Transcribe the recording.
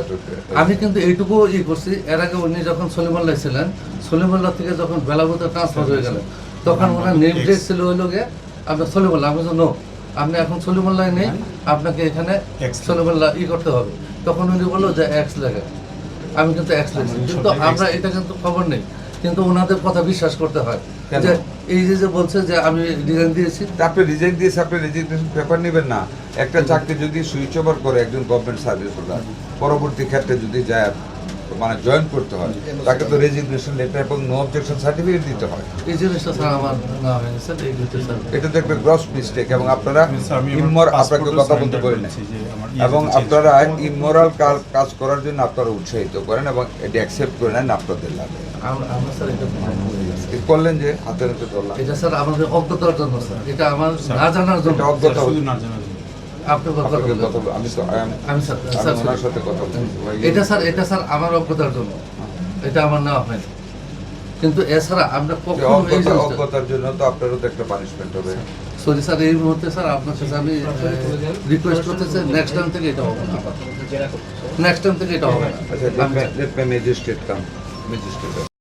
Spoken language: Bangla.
স্যার আমি কিন্তু এইটুকু করছি। এর আগে উনি যখন সলিমুল্লাহ ছিলেন, সলিমুল্লাহ থেকে যখন বেলাবুতে ট্রান্সফার হয়ে গেলেন, তখন ওনার নেম প্লেট ছিল হইল গিয়ে আপনার সলিমুল্লাহ। আমি নো, আপনি এখন সলিমুল্লাহ নেই, আপনাকে এখানে সলিমুল্লাহ করতে হবে। তখন উনি বললো যে এক্স লেখে, আমি কিন্তু এক্স লিখছি, কিন্তু আমরা এটা কিন্তু খবর নেই, কিন্তু ওনাদের কথা বিশ্বাস করতে হয় যে এই যে বলছে যে আমি রিজাইন দিয়েছি। আপনি রিজাইন দিয়েছে, আপনি রেজিগনেশন পেপার নেবেন না। একটা চাকরি যদি সুইচ ওভার করে একজন গভর্নমেন্ট সার্ভিস হোল্ডার, পরবর্তী ক্ষেত্রে যদি যায় মানে জয়েন করতে হয়, তাকে তো রেজিগনেশন লেটার এবং নো অবজেকশন সার্টিফিকেট দিতে হয়। এই জিনিসটা স্যার আমার না হয়নি স্যার, এই দুটো স্যার এটা তো একটা গ্রস মিস্টেক এবং আপনারা আপনাকে কথা বলতে পারেন না এবং আপনারা ইমোরাল কাজ করার জন্য আপনারা উৎসাহিত করেন এবং এটি অ্যাকসেপ্ট করে নেন আপনাদের লাগে। আমরা স্যার এটা করলেন যে হাতে হাতে ধরলাম, এটা স্যার আমাদের অজ্ঞতার জন্য স্যার, এটা আমার না জানার জন্য। এটা অজ্ঞতা শুধু না জানার জন্য। আপনি কথা আপনাকে বলবেন। কথা আমি তো আমি স্যার আমি স্যার ওনার সাথে কথা বলছি ভাই। এটা স্যার আমার অজ্ঞতার জন্য, এটা আমার নেওয়া হয়নি। কিন্তু এছাড়া আমরা কখনো এই অজ্ঞতার জন্য তো আপনারও তো একটা পানিশমেন্ট হবে। সরি স্যার, এই মুহূর্তে স্যার আপনার কাছে আমি রিকোয়েস্ট করতেছি, নেক্সট টাইম থেকে এটা হবে না, নেক্সট টাইম থেকে এটা হবে না। আচ্ছা, ম্যাজিস্ট্রেট কাম ম্যাজিস্ট্রেট